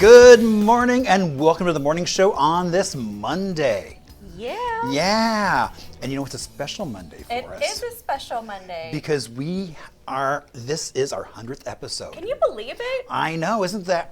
Good morning and welcome to the morning show on this Monday. Yeah. Yeah. And you know, it's a special Monday for us. It is a special Monday. Because this is our 100th episode. Can you believe it? I know, isn't that,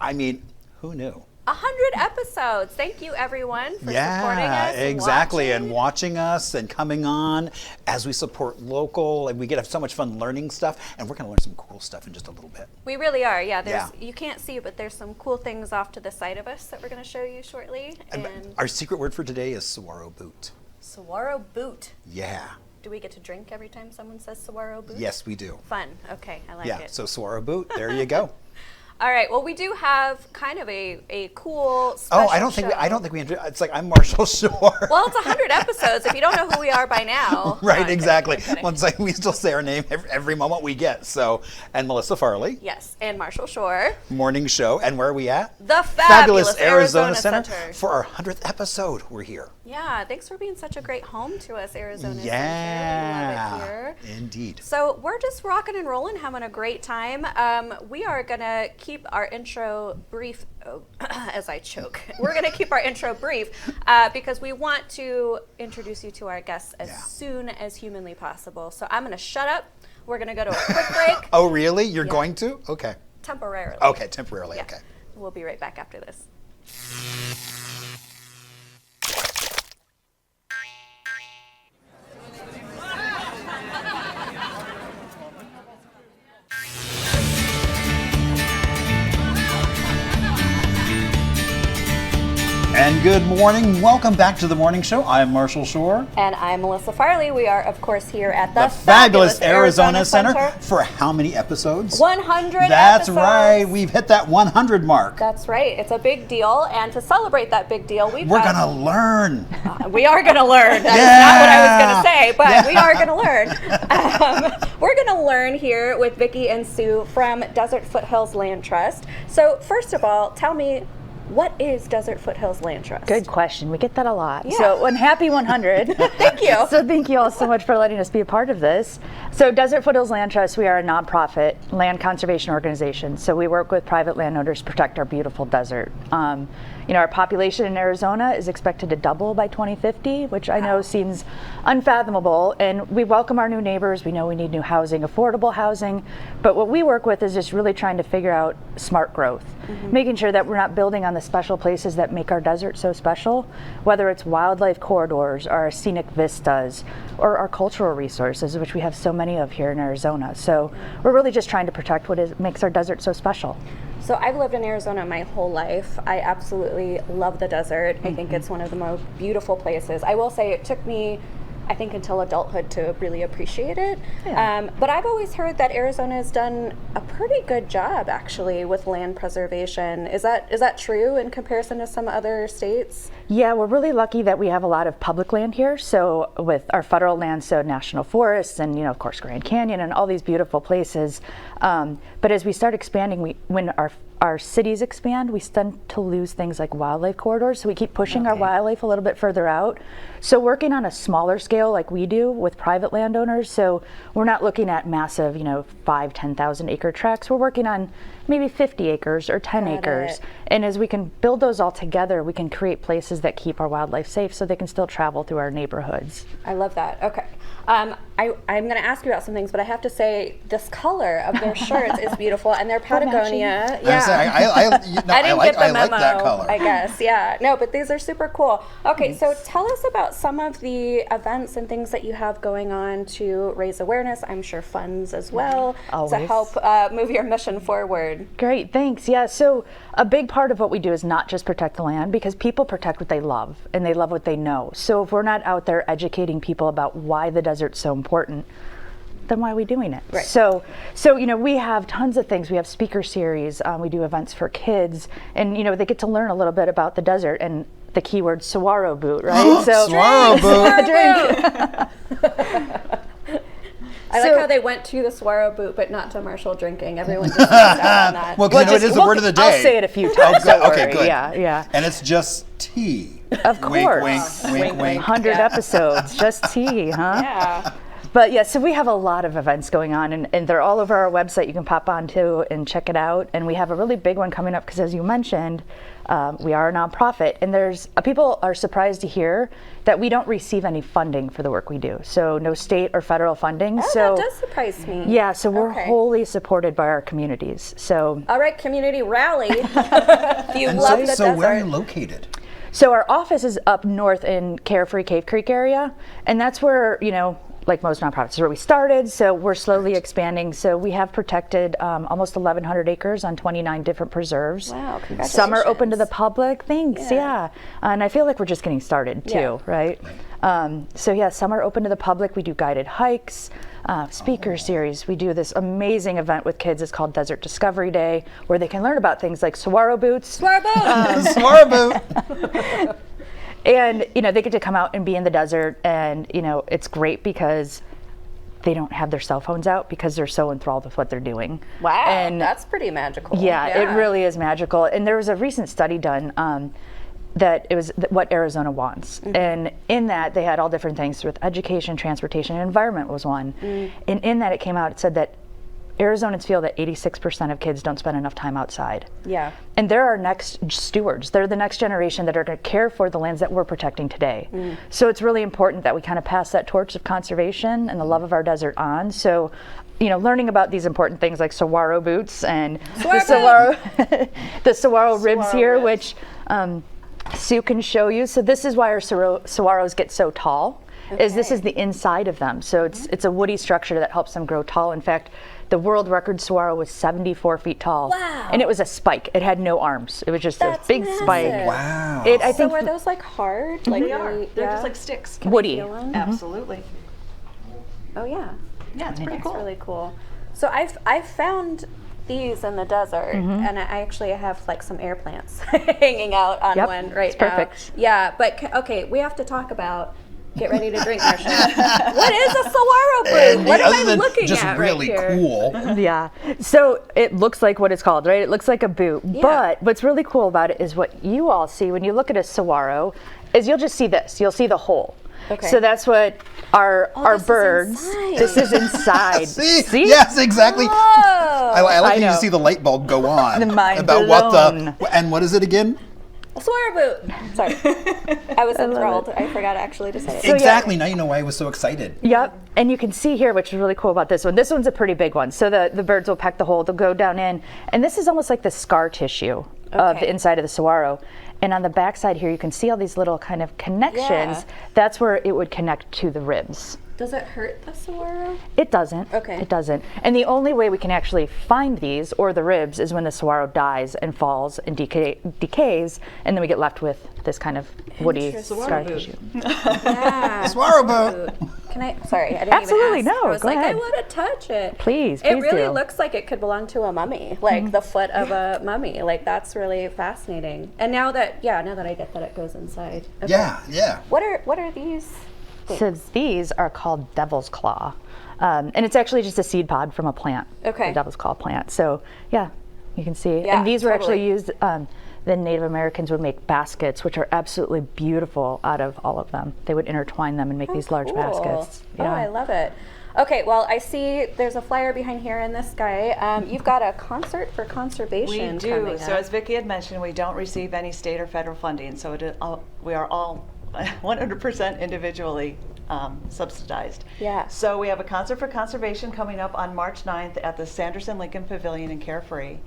who knew? 100 episodes. Thank you, everyone, for supporting us. Exactly. And watching us and coming on as we support local. And we get so much fun learning stuff. And we're going to learn some cool stuff in just a little bit. We really are. Yeah. You can't see, but there's some cool things off to the side of us that we're going to show you shortly. And our secret word for today is saguaro boot. Saguaro boot. Yeah. Do we get to drink every time someone says saguaro boot? Yes, we do. Fun. Okay, I like it. Yeah, so saguaro boot, there you go. All right. Well, we do have kind of a cool special I don't think we. It's like I'm Marshall Shore. Well, it's 100 episodes. If you don't know who we are by now, right? Exactly. Well, it's like we still say our name every moment we get. So, and Melissa Farley. Yes, and Marshall Shore. Morning show, and where are we at? The fabulous Arizona Center for our 100th episode. We're here. Yeah. Thanks for being such a great home to us, Arizona Center. Yeah. We love it here. Indeed. So we're just rocking and rolling, having a great time. We are gonna keep our intro brief as I choke. We're going to keep our intro brief because we want to introduce you to our guests as soon as humanly possible. So I'm going to shut up. We're going to go to a quick break. Oh, really? You're going to? Okay. Temporarily. Okay, temporarily. Yeah. Okay. We'll be right back after this. And good morning. Welcome back to the morning show. I'm Marshall Shore. And I'm Melissa Farley. We are, of course, here at the fabulous Arizona Center. For how many episodes? 100 That's episodes. right. We've hit that 100 mark. That's right. It's a big deal. And to celebrate that big deal, we're going to learn. We are going to learn. That's not what I was going to say, but we are going to learn. We're going to learn here with Vicki and Sue from Desert Foothills Land Trust. So first of all, tell me, what is Desert Foothills Land Trust? Good question. We get that a lot. Yeah. So, happy 100. Thank you. So, thank you all so much for letting us be a part of this. So, Desert Foothills Land Trust, we are a nonprofit land conservation organization. So, we work with private landowners to protect our beautiful desert. Our population in Arizona is expected to double by 2050, which I know seems unfathomable. And we welcome our new neighbors. We know we need new housing, affordable housing. But what we work with is just really trying to figure out smart growth, making sure that we're not building on the special places that make our desert so special, whether it's wildlife corridors or our scenic vistas or our cultural resources, which we have so many of here in Arizona. So we're really just trying to protect what makes our desert so special. So I've lived in Arizona my whole life. I absolutely love the desert. I think it's one of the most beautiful places. I will say it took me, I think, until adulthood to really appreciate it. Yeah. But I've always heard that Arizona has done a pretty good job, actually, with land preservation. Is that true in comparison to some other states? Yeah, we're really lucky that we have a lot of public land here. So with our federal land, so national forests and, of course, Grand Canyon and all these beautiful places. But as we start expanding, when our cities expand, we tend to lose things like wildlife corridors. So we keep pushing our wildlife a little bit further out. So working on a smaller scale like we do with private landowners. So we're not looking at massive, 5,000, 10,000 acre tracts. We're working on maybe 50 acres or 10 acres. And as we can build those all together, we can create places that keep our wildlife safe so they can still travel through our neighborhoods. I love that. Okay. I'm going to ask you about some things, but I have to say this color of their shirts is beautiful, and their Patagonia. I didn't get the memo, like that color. I guess. Yeah. No, but these are super cool. Okay, so tell us about some of the events and things that you have going on to raise awareness. I'm sure funds as well to help move your mission forward. Great, thanks. Yeah, so a big part of what we do is not just protect the land, because people protect what they love and they love what they know. So if we're not out there educating people about why the desert's so important, then why are we doing it? Right. So we have tons of things. We have speaker series. We do events for kids, and they get to learn a little bit about the desert and the keyword saguaro boot, right? Saguaro boot. Drink. I like how they went to the saguaro boot, but not to Marshall drinking. Everyone just missed out on that. Well, because it is the word of the day. I'll say it a few times. Okay, good. Yeah. And it's just tea. Of course. Wink, wink, wink, wink. 100 episodes, just tea, huh? Yeah. But yeah, so we have a lot of events going on, and they're all over our website. You can pop onto and check it out. And we have a really big one coming up because, as you mentioned, we are a nonprofit, and people are surprised to hear that we don't receive any funding for the work we do. So no state or federal funding. Oh, so that does surprise me. Yeah, so we're wholly supported by our communities. So all right, community rally. If you love the so desert. where are you located? So our office is up north in Carefree Cave Creek area, and that's where, like most nonprofits, is where we started. So we're slowly expanding. So we have protected almost 1,100 acres on 29 different preserves. Wow, congratulations. Some are open to the public. Thanks, yeah. And I feel like we're just getting started too, right? So yeah, some are open to the public. We do guided hikes, speaker series. We do this amazing event with kids. It's called Desert Discovery Day, where they can learn about things like saguaro boots. Saguaro boot! Saguaro boot! And, they get to come out and be in the desert, and, it's great because they don't have their cell phones out because they're so enthralled with what they're doing. Wow, and that's pretty magical. Yeah, it really is magical. And there was a recent study done that it was what Arizona wants. And in that, they had all different things with education, transportation, and environment was one. And in that, it came out, it said that Arizonans feel that 86% of kids don't spend enough time outside. Yeah. And they're our next stewards. They're the next generation that are going to care for the lands that we're protecting today. So it's really important that we kind of pass that torch of conservation and the love of our desert on. So, learning about these important things like saguaro boots and the saguaro ribs here, which Sue can show you. So this is why our saguaros get so tall. Is this is the inside of them. So it's a woody structure that helps them grow tall. In fact, the world record saguaro was 74 feet tall. Wow. And it was a spike. It had no arms. It was just a big spike. Wow. I think so are those like hard? Like They are. really- They're yeah. just like sticks. woody. Absolutely. Oh yeah. Yeah, it's pretty That's cool. really cool. So I've found these in the desert, and I actually have like some air plants hanging out on one right it's now. perfect. Yeah, but okay, we have to talk about. Get ready to drink, Marcia. What is a saguaro boot? What am Other I than looking just at really right here? cool. Yeah. So it looks like what it's called, right? It looks like a boot. Yeah. But what's really cool about it is what you all see when you look at a saguaro is you'll just see this. You'll see the hole. Okay. So that's what our this is birds. inside. This is inside. See? Yes, exactly. Oh, I like I how you know. see the light bulb go on. The mind about blown. what is it again? a saguaro boot. Sorry, I was enthralled. I forgot actually to say it. So, yeah. Exactly. Now you know why I was so excited. Yep. And you can see here, which is really cool about this one. This one's a pretty big one. So the birds will peck the hole, they'll go down in. And this is almost like the scar tissue of Okay. the inside of the saguaro. And on the back side here, you can see all these little kind of connections. Yeah. That's where it would connect to the ribs. Does it hurt the saguaro? It doesn't. Okay. It doesn't. And the only way we can actually find these or the ribs is when the saguaro dies and falls and decays, and then we get left with this kind of woody Interesting. scar tissue. Yeah. Saguaro boot. Can I? Sorry, I didn't Absolutely, even ask. no, I was go like, ahead. I want to touch it. Please, It please really do. looks like it could belong to a mummy, like the foot of a mummy. Like that's really fascinating. And now that I get that it goes inside. Okay. Yeah. What are these? So these are called devil's claw. And it's actually just a seed pod from a plant. Okay. The devil's claw plant. So yeah, you can see. Yeah, and these were totally. actually used, the Native Americans would make baskets, which are absolutely beautiful out of all of them. They would intertwine them and make these large Cool. baskets. Oh, I love it. Okay, well, I see there's a flyer behind here in this guy. You've got a concert for conservation We do. coming So up. as Vicki had mentioned, we don't receive any state or federal funding. So we are all 100% individually subsidized. Yeah. So we have a concert for conservation coming up on March 9th at the Sanderson Lincoln Pavilion in Carefree.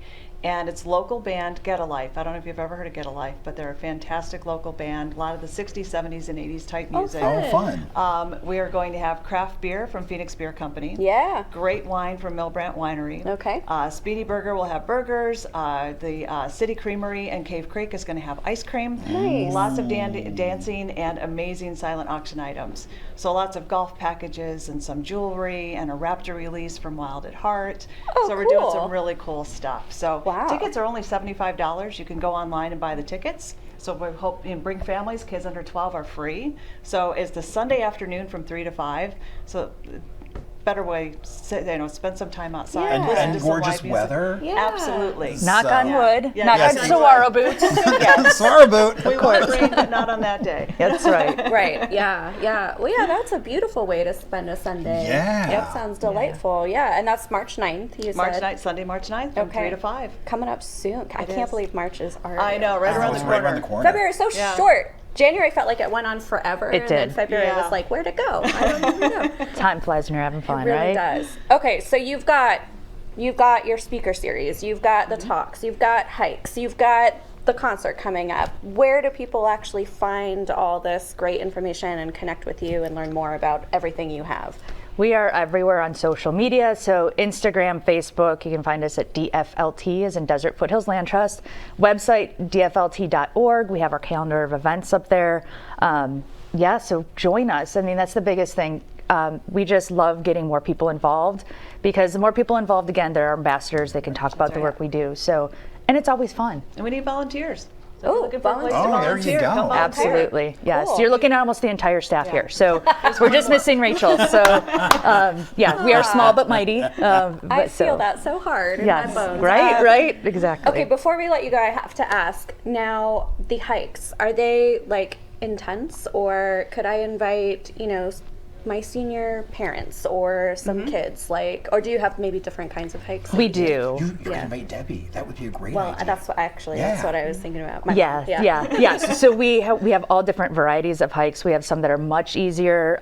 And it's local band Get a Life. I don't know if you've ever heard of Get a Life, but they're a fantastic local band. A lot of the 60s, 70s, and 80s type music. fun. Oh, fun. We are going to have craft beer from Phoenix Beer Company. Yeah. Great wine from Milbrandt Winery. Okay. Speedy Burger will have burgers. The City Creamery and Cave Creek is going to have ice cream. Nice. Lots of dancing and amazing silent auction items. So lots of golf packages and some jewelry and a Raptor release from Wild at Heart. Oh, so we're doing cool. some really cool stuff. So Wow. tickets are only $75. You can go online and buy the tickets. So we hope you bring families. Kids under 12 are free. So it's the Sunday afternoon from 3 to 5. So better way, spend some time outside. Yeah. listen And to some live gorgeous music. weather. Yeah. Absolutely. Knock on wood. Yeah. Knock Yes. on saguaro boots. Sorry about. We want rain, but not on that day. That's right. Right. Yeah. Well, yeah, that's a beautiful way to spend a Sunday. Yeah. That sounds delightful. Yeah. And that's March 9th, you March said. 9th, Sunday, March 9th, from 3 to 5. Coming up soon. I can't is. believe March is already. I know, right around the It's corner. right around the corner. February is so Yeah. short. January felt like it went on forever. It And then did. February Yeah. was like, where'd it go? I don't even know. Time flies when you're having fun, It really right? does. Okay, so you've got your speaker series, you've got the talks, you've got hikes, you've got the concert coming up. Where do people actually find all this great information and connect with you and learn more about everything you have? We are everywhere on social media, so Instagram, Facebook, you can find us at DFLT, as in Desert Foothills Land Trust. Website, dflt.org. We have our calendar of events up there. So join us. I mean, that's the biggest thing. We just love getting more people involved, because the more people involved, again, they're ambassadors. They can talk about the work we do. So, and it's always fun. And we need volunteers. So if Oh, you're looking for a place to volunteers. Oh, there you volunteer, go. come volunteer. Absolutely, yes. Cool. You're looking at almost the entire staff here. So we're just missing Rachel. So we are small but mighty. I feel that so hard in Yes, my bones. right, exactly. Okay, before we let you go, I have to ask, now the hikes, are they like intense, or could I invite, my senior parents or some kids, or do you have maybe different kinds of hikes? We do. You could Yeah. invite Debbie. That would be a great Well, idea. that's what that's Yeah. what I was thinking about. My Yeah, mom, yes. So we have all different varieties of hikes. We have some that are much easier.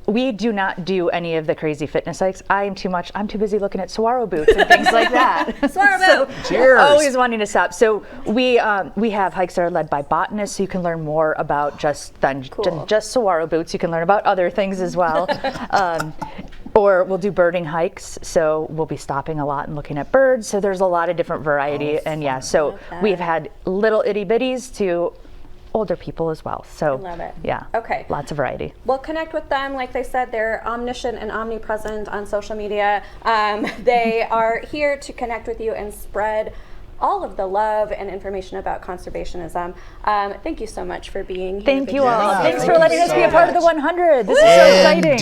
We do not do any of the crazy fitness hikes. I'm too busy looking at saguaro boots and things like that. Saguaro boot. Cheers. Always wanting to stop. So we have hikes that are led by botanists, so you can learn more about just saguaro boots. You can learn about other things as well. Or we'll do birding hikes, so we'll be stopping a lot and looking at birds. So there's a lot of different variety, so Love that. we've had little itty bitties to older people as well. So love it. Yeah. Okay. Lots of variety. Well, connect with them. Like they said, they're omniscient and omnipresent on social media. They are here to connect with you and spread all of the love and information about conservationism. Thank you so much for being here. Thank you all. Yeah, Thanks thank for letting you us so be a part of the much. 100. This is so exciting.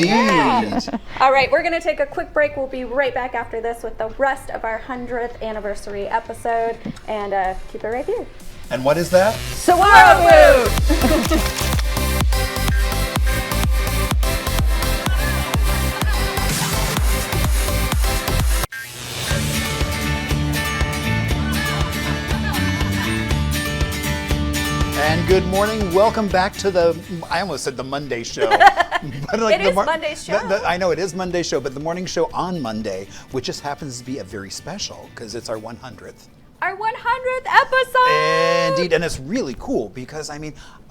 Indeed. All right, we're going to take a quick break. We'll be right back after this with the rest of our 100th anniversary episode. And keep it right here. And what is that? Saguaro boot! And good morning. Welcome back to I almost said the Monday show. But like It is Monday's show. I know it is Monday's show, but the morning show on Monday, which just happens to be a very special because it's our 100th. Our 100th episode! Indeed, and it's really cool because,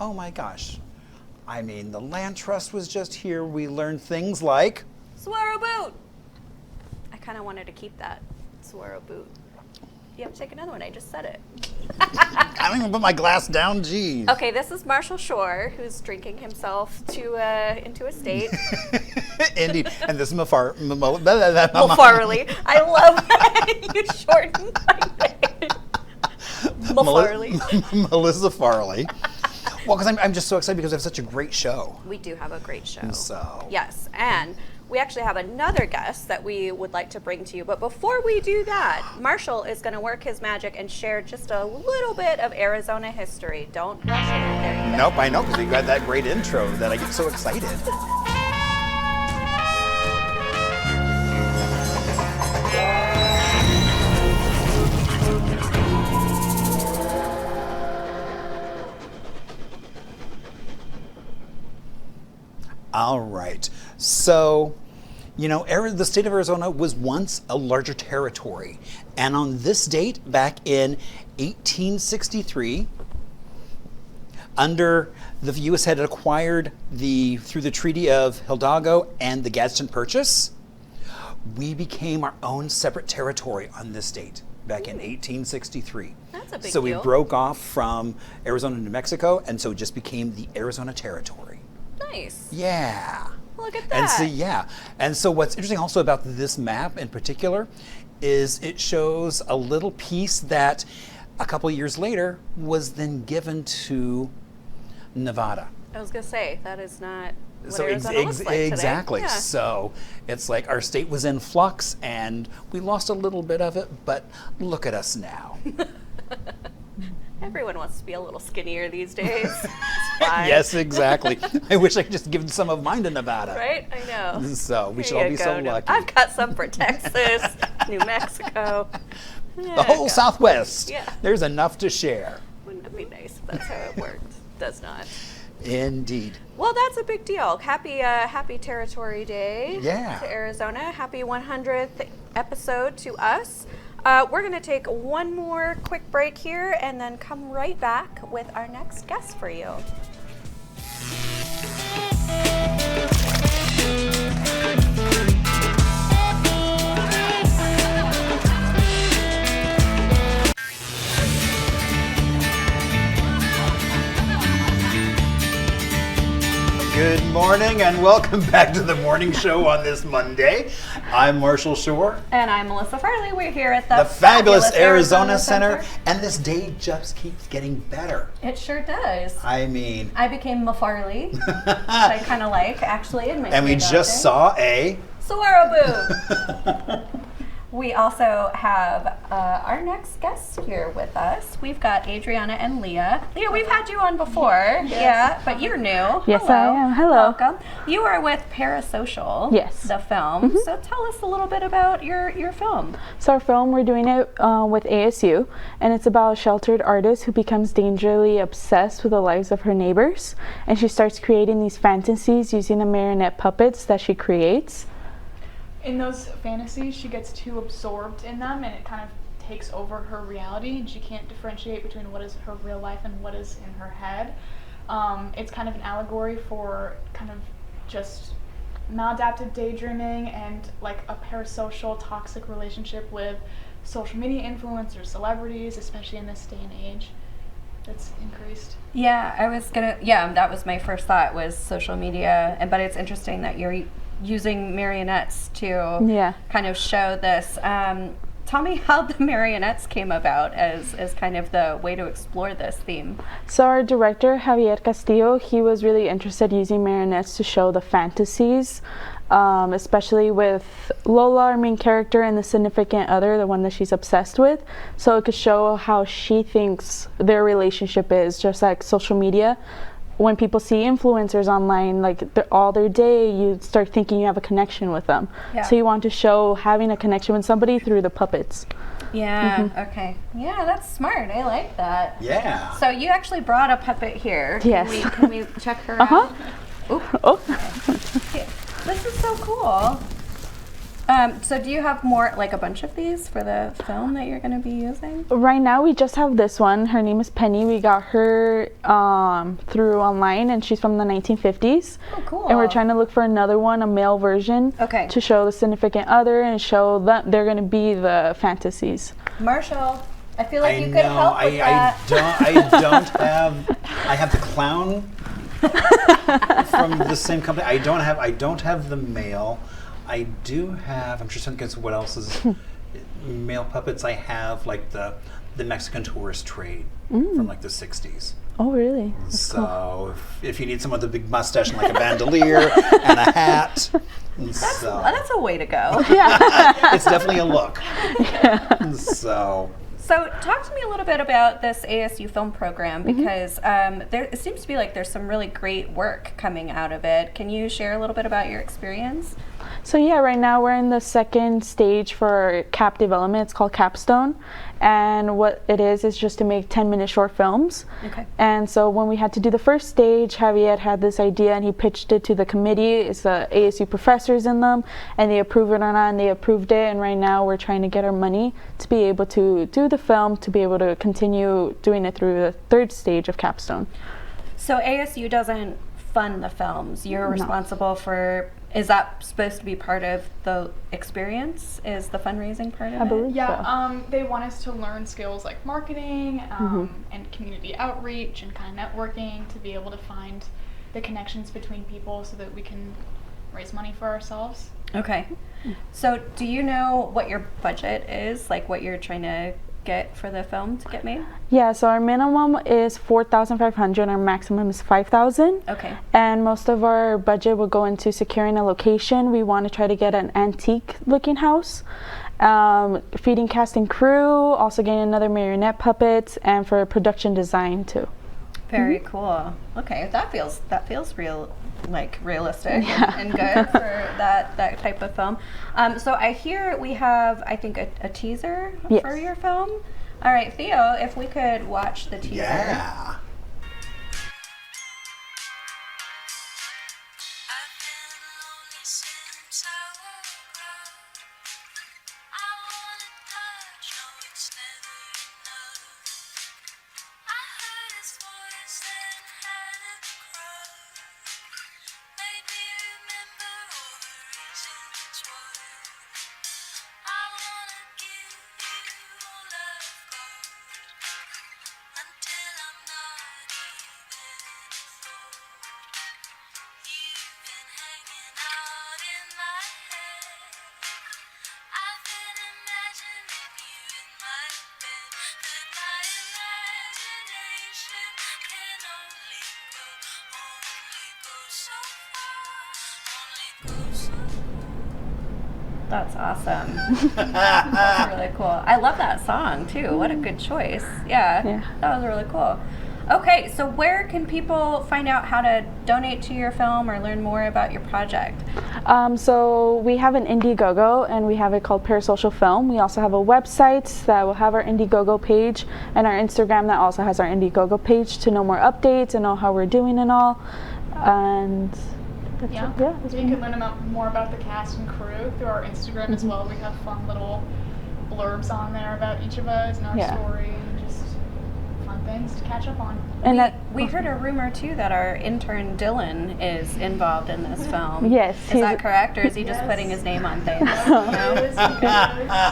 oh my gosh. The Land Trust was just here. We learned things like... Saguaro boot! I kind of wanted to keep that saguaro boot. You have to take another one. I just said it. I don't even put my glass down, geez. Okay, this is Marshall Shore, who's drinking himself into a state. Indeed, and this is Farley. I love that you shortened my name. Farley. Melissa Farley. Well, because I'm just so excited because we have such a great show. We do have a great show. So. Yes, and we actually have another guest that we would like to bring to you. But before we do that, Marshall is going to work his magic and share just a little bit of Arizona history. Don't rush it. There you go. Nope, I know, because you got that great intro that I get so excited. All right. So, the state of Arizona was once a larger territory. And on this date, back in 1863, the U.S. had acquired through the Treaty of Hidalgo and the Gadsden Purchase, we became our own separate territory on this date back in 1863. That's a big So deal. we broke off from Arizona and New Mexico, and so it just became the Arizona Territory. Nice. Yeah. Look at that. And so what's interesting also about this map in particular is it shows a little piece that a couple years later was then given to Nevada. I was going to say, that is not what So Arizona looks like today. exactly. Yeah. So it's like our state was in flux, and we lost a little bit of it, but look at us now. Everyone wants to be a little skinnier these days. It's fine. Yes, exactly. I wish I could just give some of mine to Nevada. Right? I know. So we should Here all you be so go. lucky. I've got some for Texas, New Mexico. The whole Southwest. Yeah. There's enough to share. Wouldn't it be nice if that's how it worked? Does not. Indeed. Well, that's a big deal. Happy Territory Day Yeah. to Arizona. Happy 100th episode to us. We're going to take one more quick break here and then come right back with our next guest for you. Good morning and welcome back to the morning show on this Monday. I'm Marshall Shore, And I'm Melissa Farley. We're here at the fabulous Arizona Center, and this day just keeps getting better. It sure does. I mean, I became Mafarley, which I kind of like, actually. In my and we just saw a Saguaro Boo. We also have our next guest here with us. We've got Adriana and Leia. Leia, we've had you on before, yeah, but you're new. Yes, I am. Hello. Welcome. You are with Parasocial, Yes. the film. So tell us a little bit about your film. So our film, we're doing it with ASU, and it's about a sheltered artist who becomes dangerously obsessed with the lives of her neighbors, and she starts creating these fantasies using the marionette puppets that she creates. In those fantasies, she gets too absorbed in them, and it kind of takes over her reality, and she can't differentiate between what is her real life and what is in her head. It's kind of an allegory for kind of just maladaptive daydreaming and like a parasocial toxic relationship with social media influencers, celebrities, especially in this day and age. That's increased. Yeah, that was my first thought, was social media, but it's interesting that you're using marionettes to kind of show this. Tell me how the marionettes came about as kind of the way to explore this theme. So our director, Javier Castillo, he was really interested using marionettes to show the fantasies, especially with Lola, our main character, and the significant other, the one that she's obsessed with. So it could show how she thinks their relationship is, just like social media. When people see influencers online, like all their day, you start thinking you have a connection with them. Yeah. So you want to show having a connection with somebody through the puppets. Yeah, okay. Yeah, that's smart. I like that. yeah. So you actually brought a puppet here. Yes. Can we check her out? Oh. Yeah, this is so cool. So do you have more, like a bunch of these for the film that you're going to be using? Right now we just have this one. Her name is Penny. We got her through online, and she's from the 1950s. Oh, cool. And we're trying to look for another one, a male version, Okay. to show the significant other and show that they're going to be the fantasies. Marshall, I feel like I you could know. help with that. I have the clown from the same company. I don't have the male. I do have. I'm just thinking what else is male puppets. I have like the Mexican tourist trade from like the 60s. Oh, really? So if you need someone with a big mustache and like a bandolier and a hat, That's a way to go. it's definitely a look. So talk to me a little bit about this ASU film program, because it seems to be like there's some really great work coming out of it. Can you share a little bit about your experience? So yeah, right now we're in the second stage for CAP development. It's called Capstone, and what it is just to make 10-minute short films. Okay. And so when we had to do the first stage, Javier had this idea and he pitched it to the committee. It's the ASU professors in them, and they approved it or not, and they approved it. And right now we're trying to get our money to be able to do the film, to be able to continue doing it through the third stage of Capstone. So ASU doesn't fund the films. You're responsible for. Is that supposed to be part of the experience? Is the fundraising part of I it? believe Yeah, so. they want us to learn skills like marketing and community outreach and kind of networking to be able to find the connections between people so that we can raise money for ourselves. Okay. So do you know what your budget is? Like what you're trying to get for the film to get made? Yeah, so our minimum is 4,500, our maximum is 5,000. Okay. And most of our budget will go into securing a location. We want to try to get an antique looking house, feeding cast and crew, also getting another marionette puppets, and for production design too. Very cool. Okay, that feels real, like realistic and good for that type of film. So I hear we have, I think, a teaser for your film. All right, Theo, if we could watch the teaser. Yeah. That's awesome. That's really cool. I love that song too. What a good choice. Yeah, that was really cool. Okay, so where can people find out how to donate to your film or learn more about your project? So we have an Indiegogo, and we have it called Parasocial Film. We also have a website that will have our Indiegogo page, and our Instagram that also has our Indiegogo page to know more updates and know how we're doing and all. And that's Yeah, it. Yeah, so you can learn more about the cast and crew through our Instagram as well. We have fun little blurbs on there about each of us and our story and just fun things to catch up on. And we heard a rumor too that our intern Dylan is involved in this film. Yes, Is that correct, or is he just putting his name on things?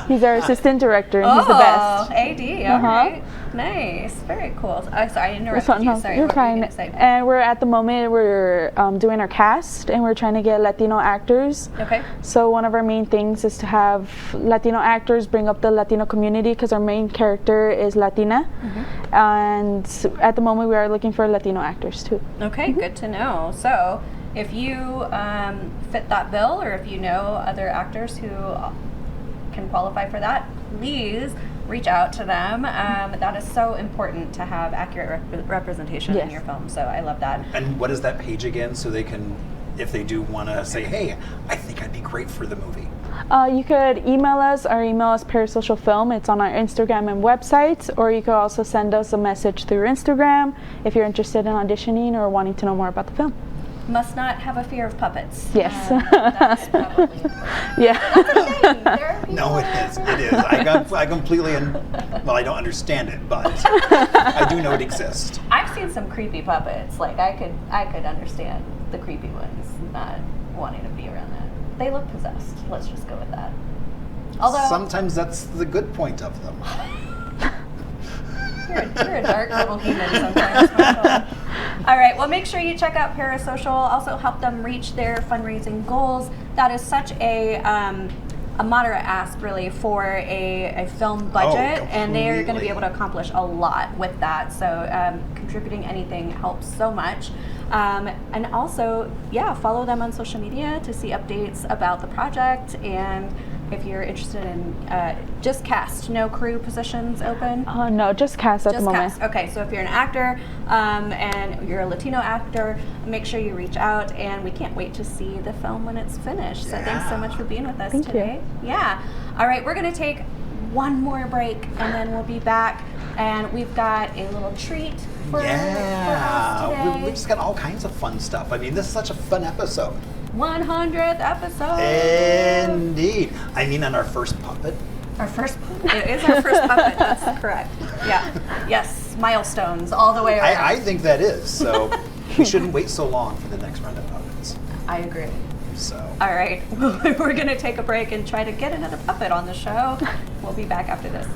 he's our assistant director, and he's the best. AD, all right. Nice, very cool. Sorry, I interrupted you. Sorry, You're what fine. were you gonna say? And we're at the moment we're doing our cast, and we're trying to get Latino actors. Okay. So one of our main things is to have Latino actors bring up the Latino community, because our main character is Latina, and at the moment we are looking for Latino actors too. Okay, good to know. So if you fit that bill, or if you know other actors who can qualify for that, please reach out to them. That is so important to have accurate representation in your film. So I love that. And what is that page again, so they can, if they do want to say, hey, I think I'd be great for the movie? You could email us. Our email is Parasocial Film. It's on our Instagram and website, or you could also send us a message through Instagram if you're interested in auditioning or wanting to know more about the film. Must not have a fear of puppets. Yes. That's probably Yeah. No, it is. It is. I completely, well, I don't understand it, but I do know it exists. I've seen some creepy puppets. Like I could understand the creepy ones not wanting to be around that. They look possessed. Let's just go with that. Although Sometimes that's the good point of them. You're a dark little human sometimes, Michael. All right, well, make sure you check out Parasocial. Also help them reach their fundraising goals. That is such a moderate ask, really, for a film budget, and they are going to be able to accomplish a lot with that. So contributing anything helps so much. And also, follow them on social media to see updates about the project. And if you're interested in just cast, no crew positions open? No, just cast at the moment. Cast. Okay, so if you're an actor and you're a Latino actor, make sure you reach out, and we can't wait to see the film when it's finished. So thanks so much for being with us today. Yeah. All right, we're going to take one more break, and then we'll be back, and we've got a little treat for us today. We've just got all kinds of fun stuff. I mean, this is such a fun episode. 100th episode. Indeed. I mean, on our first puppet. Our first puppet. It is our first puppet. That's correct. Yeah. Yes. Milestones all the way around. I think that is. So we shouldn't wait so long for the next round of puppets. I agree. So. All right. We're going to take a break and try to get another puppet on the show. We'll be back after this.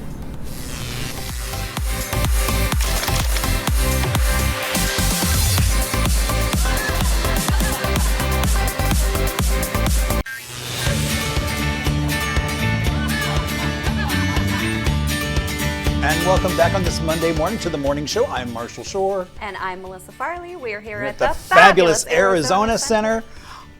welcome back on this Monday morning to the morning show. I'm Marshall Shore. And I'm Melissa Farley. We are here We're at the the fabulous Arizona Center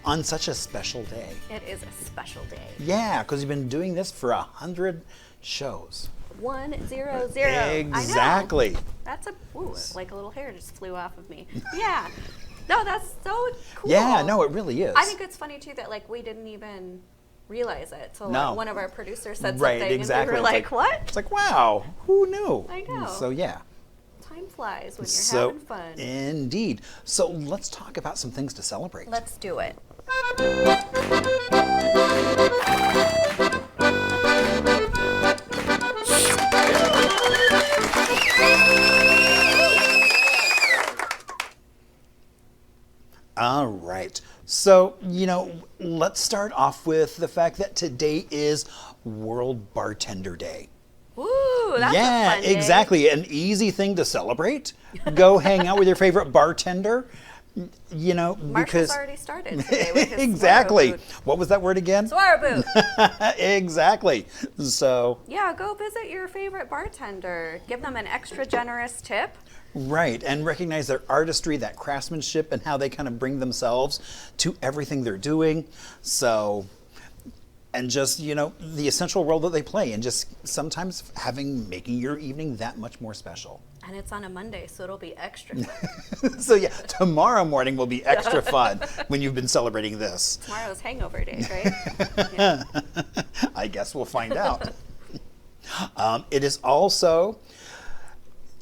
on such a special day. It is a special day. Yeah, because you've been doing this for 100 shows. 100. Exactly. I know. That's like a little hair just flew off of me. Yeah. No, that's so cool. Yeah, no, it really is. I think it's funny too that like we didn't even realize it. So like, one of our producers said something exactly. and we were like, what? It's like, wow, who knew? I know. So yeah. Time flies when you're having fun. Indeed. So let's talk about some things to celebrate. Let's do it. All right. So, let's start off with the fact that today is World Bartender Day. Ooh, that's a fun day. Exactly. An easy thing to celebrate. Go hang out with your favorite bartender. Marshall's already started today with his exactly. Swaro boot. What was that word again? Swaro boot. Exactly. So. Yeah, go visit your favorite bartender. Give them an extra generous tip. Right, and recognize their artistry, that craftsmanship, and how they kind of bring themselves to everything they're doing. So, and just, the essential role that they play, and just sometimes making your evening that much more special. And it's on a Monday, so it'll be extra fun. So yeah, tomorrow morning will be extra fun when you've been celebrating this. Tomorrow's hangover day, right? Yeah. I guess we'll find out. It is also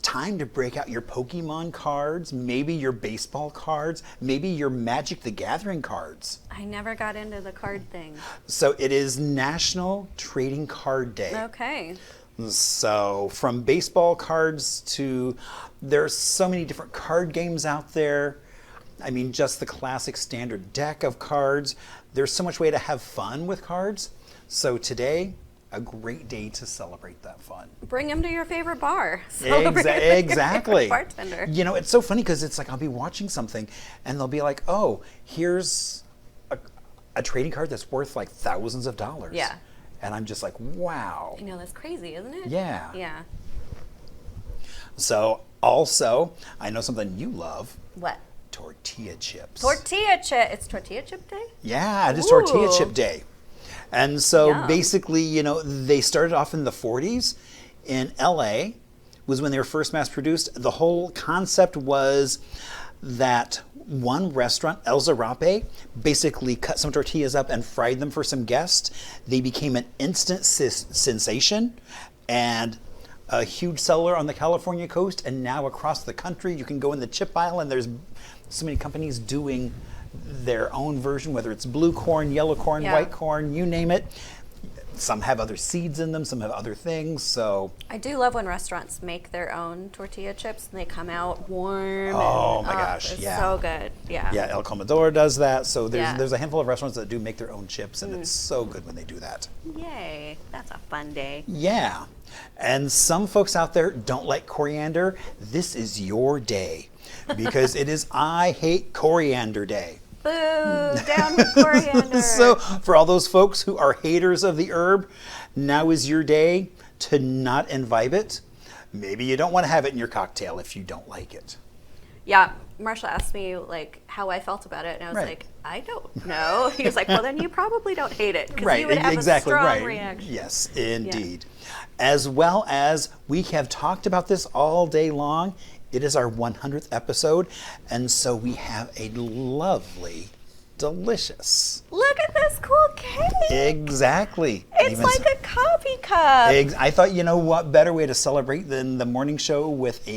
time to break out your Pokemon cards, maybe your baseball cards, maybe your Magic the Gathering cards. I never got into the card thing. So it is National Trading Card Day. Okay. So from baseball cards to, there's so many different card games out there. I mean, just the classic standard deck of cards. There's so much way to have fun with cards. So today, a great day to celebrate that fun. Bring them to your favorite bar. Celebrate Exactly. Your favorite bartender. It's so funny because it's like I'll be watching something and they'll be like, oh, here's a trading card that's worth like thousands of dollars. Yeah. And I'm just like, wow. I know, that's crazy, isn't it? Yeah. Yeah. So also, I know something you love. What? Tortilla chips. Tortilla chip. It's tortilla chip day? Yeah, it is tortilla chip day. And so Yum. basically, they started off in the 40s in LA, was when they were first mass produced. The whole concept was that one restaurant, El Zarape, basically cut some tortillas up and fried them for some guests. They became an instant sensation and a huge seller on the California coast. And now across the country, you can go in the chip aisle and there's so many companies doing their own version, whether it's blue corn, yellow corn, white corn, you name it. Some have other seeds in them, some have other things, so. I do love when restaurants make their own tortilla chips and they come out warm. Oh my gosh, it's yeah. so good, yeah. Yeah, El Comedor does that, so there's a handful of restaurants that do make their own chips, and it's so good when they do that. Yay, that's a fun day. Yeah, and some folks out there don't like coriander. This is your day, because it is I Hate Coriander Day. Boo, down with coriander. So for all those folks who are haters of the herb, now is your day to not imbibe it. Maybe you don't want to have it in your cocktail if you don't like it. Yeah, Marshall asked me like how I felt about it, and I was like, I don't know. He was like, well, then you probably don't hate it because you would have a strong reaction. Yes, indeed. Yeah. As well as we have talked about this all day long. It is our 100th episode, and so we have a lovely, delicious. Look at this cool cake. Exactly. It's like a coffee cup. I thought, what better way to celebrate than the morning show with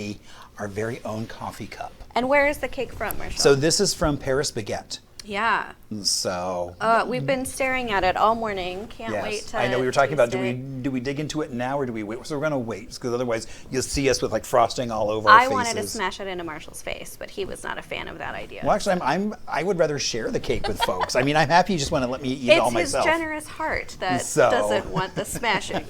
our very own coffee cup. And where is the cake from, Marshall? So this is from Paris Baguette. Yeah. So. We've been staring at it all morning. Can't wait to. I know we were talking about, it. do we dig into it now or do we wait? So we're going to wait because otherwise you'll see us with like frosting all over our faces. I wanted to smash it into Marshall's face, but he was not a fan of that idea. Well, actually, I would rather share the cake with folks. I mean, I'm happy you just want to let me eat it all myself. It's his generous heart that doesn't want the smashing.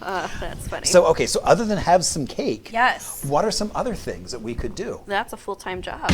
That's funny. So, okay, so other than have some cake, yes, what are some other things that we could do? That's a full-time job.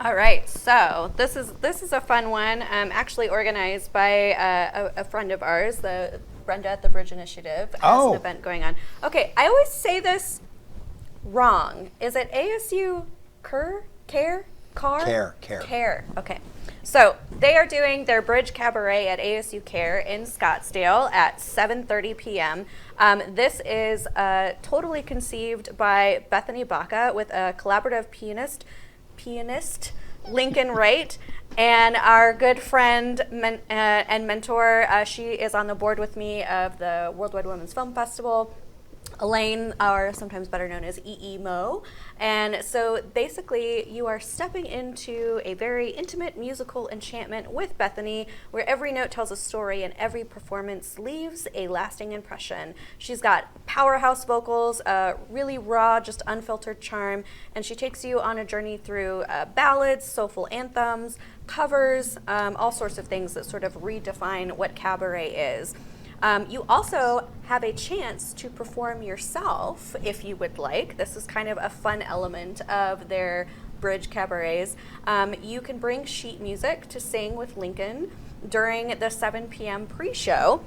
All right, so this is a fun one, actually organized by a friend of ours, the Brenda at the Bridge Initiative, has an event going on. Okay, I always say this wrong. Is it ASU Care? Okay. So they are doing their Bridge Cabaret at ASU Care in Scottsdale at 7:30 p.m. This is totally conceived by Bethany Baca with a collaborative pianist Lincoln Wright, and our good friend and mentor. She is on the board with me of the Worldwide Women's Film Festival, Elaine, or sometimes better known as E.E. Mo. And so basically you are stepping into a very intimate musical enchantment with Bethany, where every note tells a story and every performance leaves a lasting impression. She's got powerhouse vocals, really raw, just unfiltered charm, and she takes you on a journey through ballads, soulful anthems, covers, all sorts of things that sort of redefine what cabaret is. You also have a chance to perform yourself if you would like. This is kind of a fun element of their Bridge Cabarets. You can bring sheet music to sing with Lincoln during the 7 p.m. pre-show.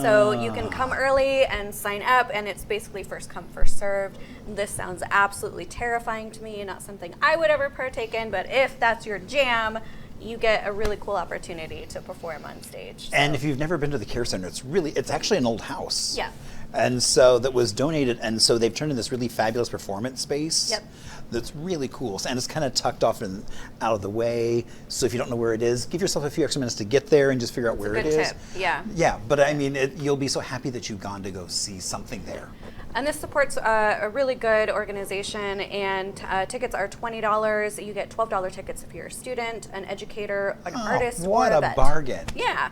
So you can come early and sign up, and it's basically first come, first served. This sounds absolutely terrifying to me, not something I would ever partake in, but if that's your jam, you get a really cool opportunity to perform on stage. And if you've never been to the Care Center, it's actually an old house. Yeah. And so that was donated, and so they've turned into this really fabulous performance space. Yep. That's really cool, and it's kind of tucked off and out of the way. So if you don't know where it is, give yourself a few extra minutes to get there and just figure out where it is. Good tip, yeah. Yeah, but I mean, you'll be so happy that you've gone to go see something there. And this supports a really good organization, and tickets are $20. You get $12 tickets if you're a student, an educator, an artist, what or a vet. bargain. Yeah.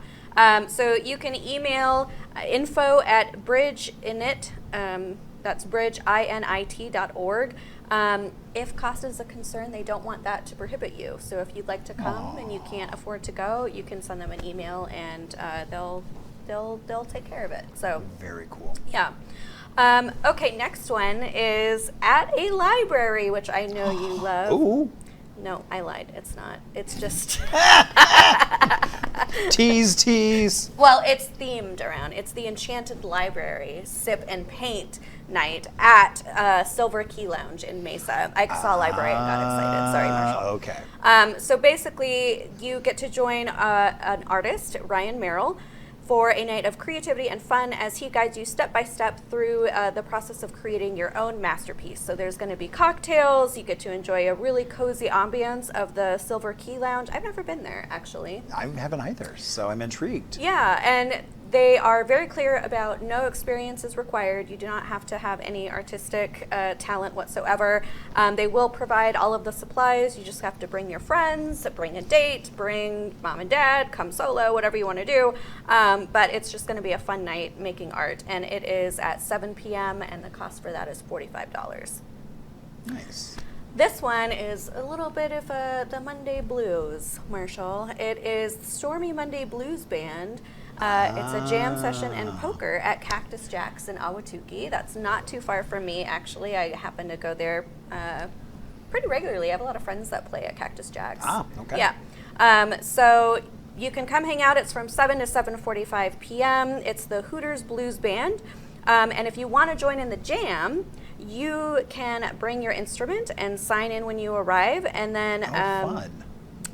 So you can email info@bridgeinit, that's bridgeinit.org. If cost is a concern, they don't want that to prohibit you. So if you'd like to come and you can't afford to go, you can send them an email, and they'll take care of it. So very cool. Yeah. Okay, next one is at a library, which I know you love. Ooh. No, I lied. It's not. It's just... Tease. Well, it's themed around. It's the Enchanted Library Sip and Paint night at Silver Key Lounge in Mesa. I saw a library and got excited. Sorry, Marshall. Okay. So basically, you get to join an artist, Ryan Merrill, for a night of creativity and fun as he guides you step by step through the process of creating your own masterpiece. So there's going to be cocktails. You get to enjoy a really cozy ambience of the Silver Key Lounge. I've never been there, actually. I haven't either, so I'm intrigued. Yeah, and they are very clear about no experience is required. You do not have to have any artistic talent whatsoever. They will provide all of the supplies. You just have to bring your friends, bring a date, bring mom and dad, come solo, whatever you want to do. But it's just going to be a fun night making art, and it is at 7 p.m., and the cost for that is $45. Nice. This one is a little bit of the Monday Blues, Marshall. It is Stormy Monday Blues Band. It's a jam session and poker at Cactus Jack's in Ahwatukee. That's not too far from me, actually. I happen to go there pretty regularly. I have a lot of friends that play at Cactus Jack's. Okay. Yeah. So you can come hang out. It's from 7 to 7:45 p.m. It's the Hooters Blues Band. And if you want to join in the jam, you can bring your instrument and sign in when you arrive. And then fun.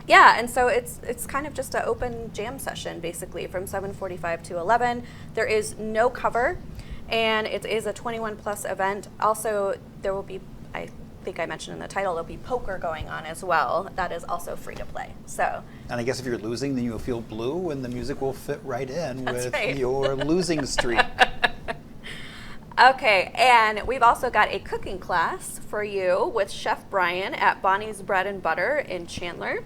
Yeah, and so it's kind of just an open jam session, basically, from 7:45 to 11. There is no cover, and it is a 21-plus event. Also, there will be, I think I mentioned in the title, there'll be poker going on as well. That is also free to play. So. And I guess if you're losing, then you'll feel blue, and the music will fit right in with right. your losing streak. Okay, and we've also got a cooking class for you with Chef Brian at Bonnie's Bread and Butter in Chandler.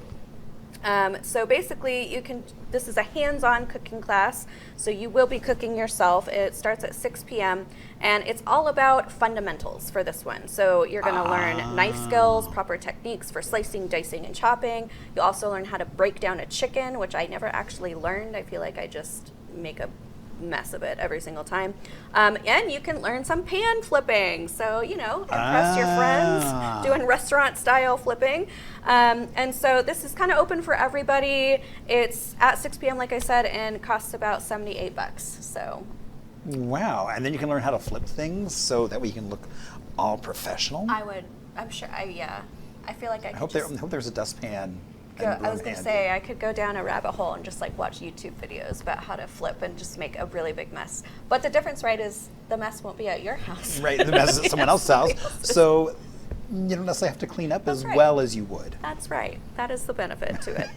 So basically, this is a hands-on cooking class, so you will be cooking yourself. It starts at 6 p.m., and it's all about fundamentals for this one. So you're going to learn knife skills, proper techniques for slicing, dicing, and chopping. You'll also learn how to break down a chicken, which I never actually learned. I feel like I just make a mess of it every single time. And you can learn some pan flipping. So, impress your friends doing restaurant style flipping. And so this is kind of open for everybody. It's at 6 p.m., like I said, and costs about $78. So. Wow. And then you can learn how to flip things so that way you can look all professional. I'm sure, I feel like I hope there's a dustpan. I was going to say, I could go down a rabbit hole and just like watch YouTube videos about how to flip and just make a really big mess. But the difference, right, is the mess won't be at your house. Right, the mess is at someone else's house. So you don't necessarily have to clean up as well as you would. That's right. That is the benefit to it.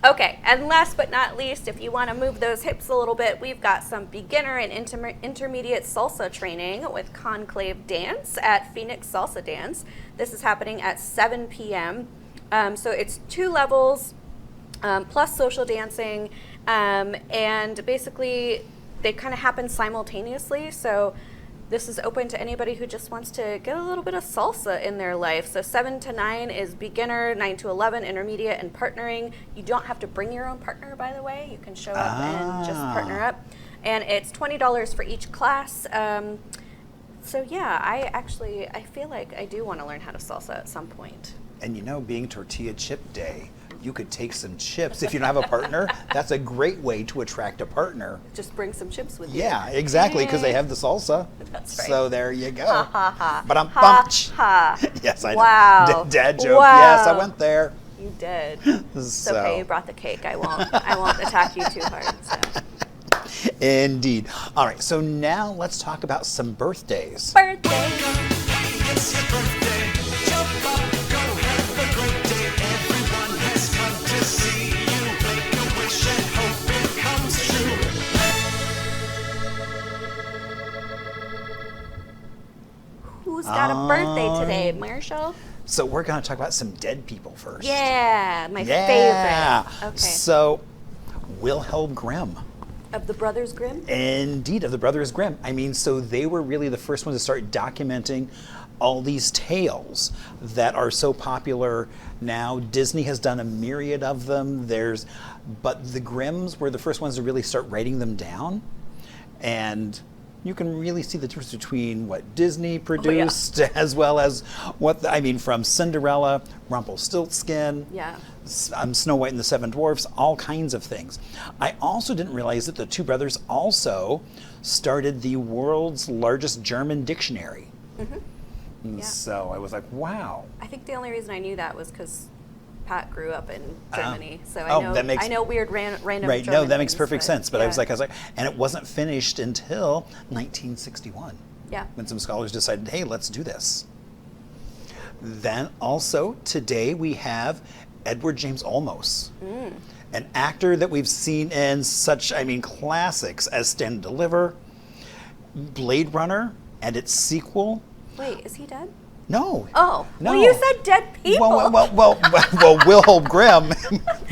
Okay, and last but not least, if you want to move those hips a little bit, we've got some beginner and intermediate salsa training with Conclave Dance at Phoenix Salsa Dance. This is happening at 7 p.m. So it's 2 levels plus social dancing, and basically they kind of happen simultaneously. So this is open to anybody who just wants to get a little bit of salsa in their life. So 7 to 9 is beginner, 9 to 11 intermediate, and partnering. You don't have to bring your own partner, by the way. You can show up and just partner up. And it's $20 for each class. So yeah, I feel like I do want to learn how to salsa at some point. And being Tortilla Chip Day, you could take some chips. If you don't have a partner, that's a great way to attract a partner. Just bring some chips with you. Yeah, exactly, because they have the salsa. That's right. So there you go. Ha ha ha. But I'm ha, bumped. ha. Yes, I know. Wow. Dad joke. Wow. Yes, I went there. You did. It's okay. You brought the cake. I won't attack you too hard. So. Indeed. All right. So now let's talk about some birthdays. Birthday. It's your birthday. Jump up, go have a great day. Everyone has come to see you. Make a wish and hope it comes true. Who's got a birthday today, Marshall? So we're going to talk about some dead people first. Yeah, my favorite. Okay. So Wilhelm Grimm. Of the Brothers Grimm? Indeed, of the Brothers Grimm. I mean, so they were really the first ones to start documenting all these tales that are so popular now. Disney has done a myriad of them. But the Grimms were the first ones to really start writing them down. And you can really see the difference between what Disney produced as well as from Cinderella, Rumpelstiltskin, Snow White and the Seven Dwarfs, all kinds of things. I also didn't realize that the two brothers also started the world's largest German dictionary. Mm-hmm. So I was like, wow. I think the only reason I knew that was because Pat grew up in Germany, so I know weird random right. German No, that makes things, perfect sense. But yeah. I was like, and it wasn't finished until 1961. Yeah. When some scholars decided, hey, let's do this. Then also today we have Edward James Olmos, an actor that we've seen in such, classics as Stand and Deliver, Blade Runner, and its sequel. Wait, is he dead? No. Oh, no. Well, you said dead people. Well, Wilhelm Grimm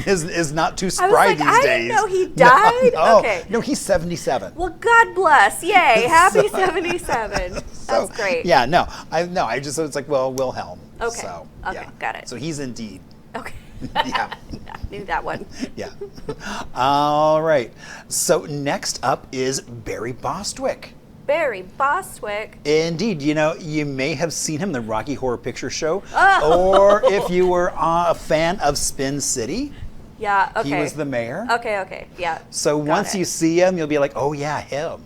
is not too spry these days. I didn't know he died. No, okay. No, he's 77. Well, God bless. Yay, happy 77. That's great. Yeah, it's like, well, Wilhelm. Okay. So, okay, got it. So he's indeed. Okay. Yeah. I knew that one. Yeah. All right. So next up is Barry Bostwick. Barry Bostwick. Indeed. You may have seen him in the Rocky Horror Picture Show. Or if you were a fan of Spin City. Yeah, okay. He was the mayor. Okay, yeah. So once you see him, you'll be like, oh yeah, him.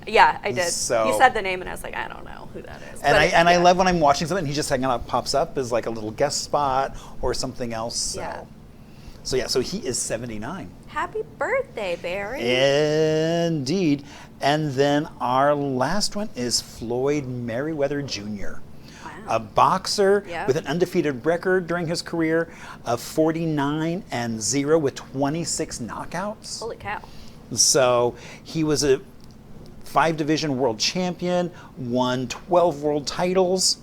Yeah, I did. So, you said the name and I was like, I don't know who that is. And I love when I'm watching something and he just pops up as like a little guest spot or something else. So. Yeah. So he is 79. Happy birthday, Barry. Indeed. And then our last one is Floyd Merriweather Jr., a boxer with an undefeated record during his career of 49-0 with 26 knockouts. Holy cow. So he was a 5-division world champion, won 12 world titles,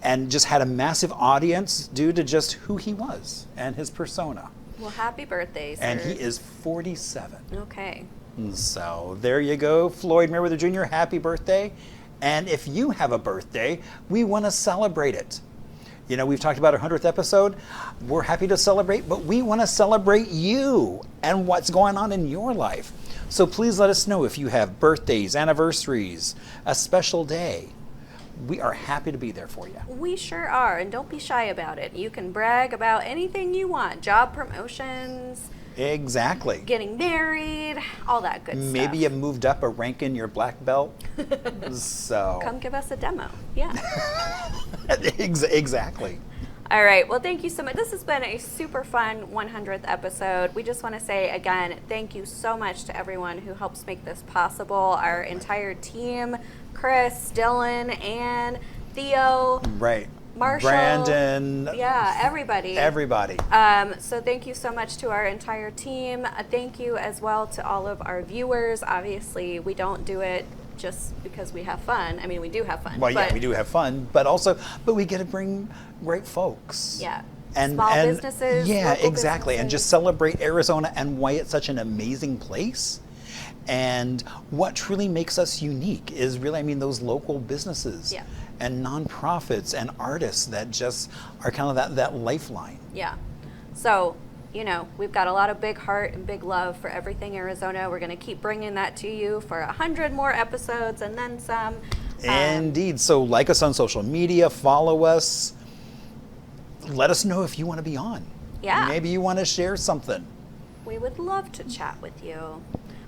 and just had a massive audience due to just who he was and his persona. Well, happy birthday, sir. And he is 47. Okay. So there you go, Floyd Merriweather Jr., happy birthday. And if you have a birthday, we want to celebrate it. You know, we've talked about our 100th episode. We're happy to celebrate, but we want to celebrate you and what's going on in your life. So please let us know if you have birthdays, anniversaries, a special day. We are happy to be there for you. We sure are, and don't be shy about it. You can brag about anything you want. Job promotions, Exactly. getting married, all that good stuff. Maybe you moved up a rank in your black belt. So Come give us a demo. Yeah. exactly. All right. Well, thank you so much. This has been a super fun 100th episode. We just want to say again, thank you so much to everyone who helps make this possible. Our entire team, Chris, Dylan, Ann, Theo, Right. Marshall, Brandon. yeah, everybody. Everybody. So thank you so much to our entire team. Thank you as well to all of our viewers. Obviously, we don't do it just because we have fun. I mean, we do have fun. Well, yeah, but we do have fun, but we get to bring great folks. Yeah. Small businesses, Yeah, local exactly. And just businesses. celebrate Arizona and why it's such an amazing place. And what truly makes us unique is really, I mean, those local businesses Yeah. and nonprofits and artists that just are kind of that lifeline. Yeah. So, you know, we've got a lot of big heart and big love for everything Arizona. We're going to keep bringing that to you for 100 more episodes and then some. Indeed. So like us on social media, follow us. Let us know if you want to be on. Yeah. Maybe you want to share something. We would love to chat with you.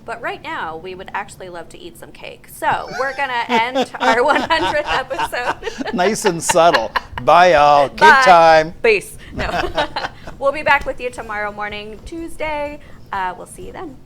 But right now, we would actually love to eat some cake. So we're going to end our 100th episode. Nice and subtle. Bye, y'all. Cake Bye. time. Peace. No. We'll be back with you tomorrow morning, Tuesday. We'll see you then.